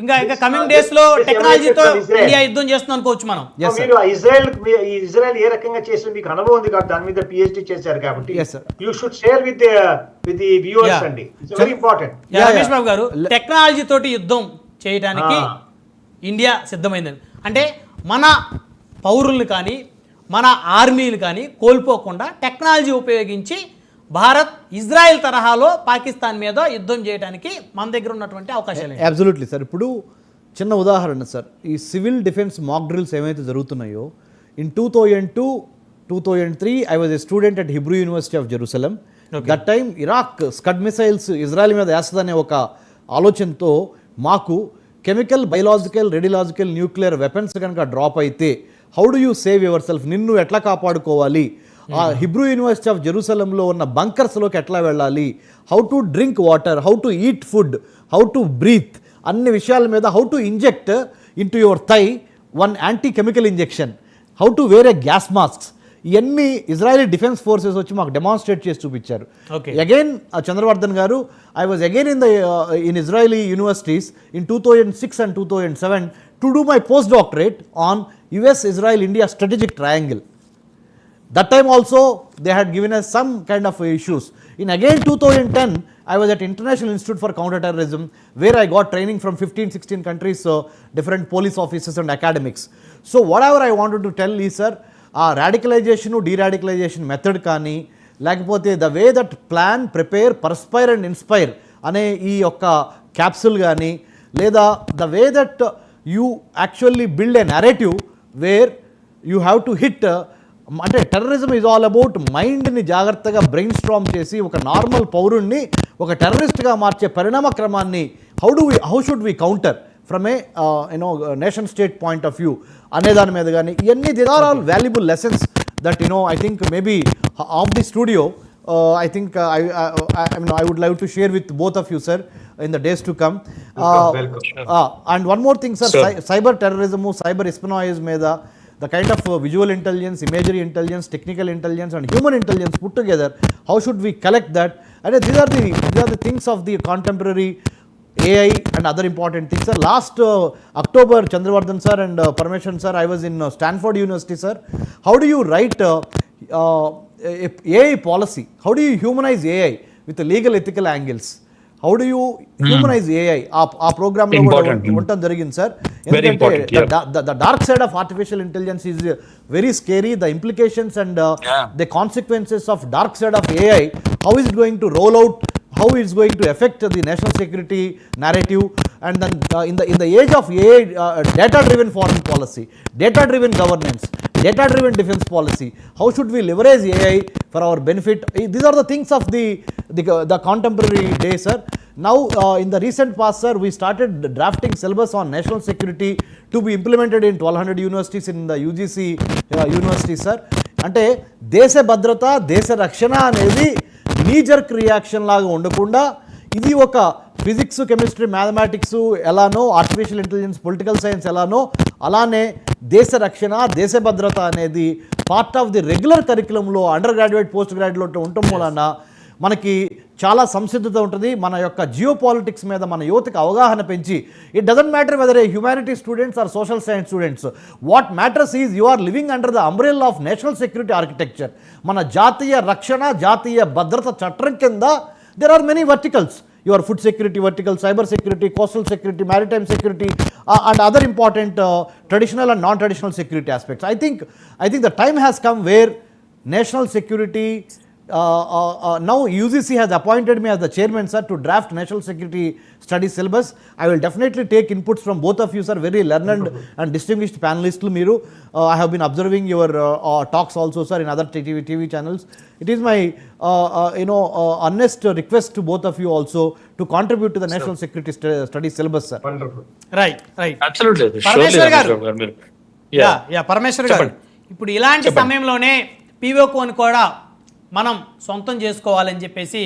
ఇంకా coming days లో టెక్నాలజీతో ఇండియా యుద్ధం చేస్తుంది అనుకోవచ్చు మనం. మీరు ఇజ్రాయెల్ ఏ రకంగా చేసిన మీకు అనుభవం ఉంది కాబట్టి దాని మీద పిహెచ్డి చేశారు కాబట్టి you should share with the viewers అండి. It's very important. Ramesh Babu గారు, టెక్నాలజీ తోటి యుద్ధం చేయడానికి ఇండియా సిద్ధమైందని అంటే మన పౌరులు కానీ మన ఆర్మీలు కానీ కోల్పోకుండా టెక్నాలజీ ఉపయోగించి భారత్ ఇజ్రాయెల్ తరహాలో పాకిస్తాన్ మీద యుద్ధం చేయడానికి మన దగ్గర ఉన్నటువంటి అవకాశాలు. Absolutely sir. ఇప్పుడు చిన్న ఉదాహరణ సార్, ఈ సివిల్ డిఫెన్స్ మాక్ డ్రిల్స్ ఏమైతే జరుగుతున్నాయో, in 2002-2003 I was a student at Hebrew university of Jerusalem. That time Iraq Scud missiles Israel మీద వేస్తుందనే ఒక ఆలోచనతో మాకు chemical, biological, radiological, nuclear weapons కనుక డ్రాప్ అయితే how do you save your self, నిన్ను ఎట్లా కాపాడుకోవాలి, ఆ హిబ్రూ యూనివర్సిటీ ఆఫ్ జెరూసలంలో ఉన్న బంకర్స్లోకి ఎట్లా వెళ్ళాలి, how to drink water, how to eat food, how to breathe, అన్ని విషయాల మీద, how to inject into your thigh one anti chemical injection, how to wear a gas masks, ఇవన్నీ Israeli defence forces వచ్చి మాకు demonstrate చేసి చూపించారు. Again Chandravardhan garu, I was again in Israeli universities in 2006 and 2007 to do my post doctorate on US-Israel-India strategic triangle. That time also they had given us some kind of issues. In again 2010 I was at International Institute for Counterterrorism where I got training from 15-16 countries, different police officers and academics. So whatever I wanted to tell is sir, radicalization de-radicalization method కానీ లేకపోతే the way that plan, prepare, perspire and inspire అనే ఈ యొక్క capsule కానీ, లేదా the way that you actually build a narrative where you have to hit, అంటే terrorism is all about మైండ్ని జాగ్రత్తగా బ్రెయిన్ స్ట్రామ్ చేసి ఒక నార్మల్ పౌరుణ్ణి ఒక టెర్రరిస్ట్గా మార్చే పరిణామ క్రమాన్ని how should we counter from a nation state point of view అనే దాని మీద కానీ, ఇవన్నీ they are all valuable lessons that I think maybe off the studio I think I would like to share with both of you sir in the days to come. And one more thing sir, cyber terrorism, cyber espionage meda, the kind of visual intelligence, imagery intelligence, technical intelligence and human intelligence put together, how should we collect that? And these are the things of the contemporary AI and other important things sir. Last October, Chandravardhan sir and Parameswaran sir, I was in Stanford University sir. How do you write AI policy? How do you humanize AI with the legal ethical angles? How do you humanize AI? ఆ programme లో కూడా ఉండటం జరిగింది sir. ఎందుకంటే the dark side of artificial intelligence is very scary. The implications and the consequences of dark side of AI, how is it going to roll out, how it's going to affect the national security narrative, and then in the age of AI, data driven foreign policy, data driven governance, data driven defense policy, how should we leverage AI for our benefit? These are the things of the contemporary day sir. Now in the recent past sir, we started drafting syllabus on national security to be implemented in 1200 universities in the UGC universities sir. అంటే దేశ భద్రత, దేశ రక్షణ అనేది నీ jerk reaction లాగా ఉండకుండా, ఇది ఒక ఫిజిక్స్, కెమిస్ట్రీ, మ్యాథమెటిక్స్ ఎలానో, ఆర్టిఫిషియల్ ఇంటెలిజెన్స్, పొలిటికల్ సైన్స్ ఎలానో, అలానే దేశ రక్షణ, దేశ భద్రత అనేది పార్ట్ ఆఫ్ ది రెగ్యులర్ కరికులంలో అండర్ గ్రాడ్యుయేట్, పోస్ట్ గ్రాడ్యుయేట్ ఉండటం వలన మనకి చాలా సంసిద్ధత ఉంటుంది. మన యొక్క జియో పాలిటిక్స్ మీద మన యువతకి అవగాహన పెంచి, it doesn't matter whether a humanity students or social science students, what matters is you are living under the umbrella of national security architecture. మన జాతీయ రక్షణ, జాతీయ భద్రత చట్టం కింద there are many verticals. Your food security vertical, cyber security, coastal security, maritime security, and other important traditional and non-traditional security aspects. I think the time has come where national security, now UGC has appointed me as the chairman sir to draft national security studies syllabus. I will definitely take inputs from both of you sir, very learned and distinguished panelists meeru. I have been observing your talks also sir in other TV channels. It is my honest request to both of you also to contribute to the national security studies syllabus sir. Wonderful. Right Absolutely. Parameswar garu, yeah Parameswar garu, ఇప్పుడు ఇలాంటి సమయంలోనే POK ని కూడా మనం సొంతం చేసుకోవాలని చెప్పేసి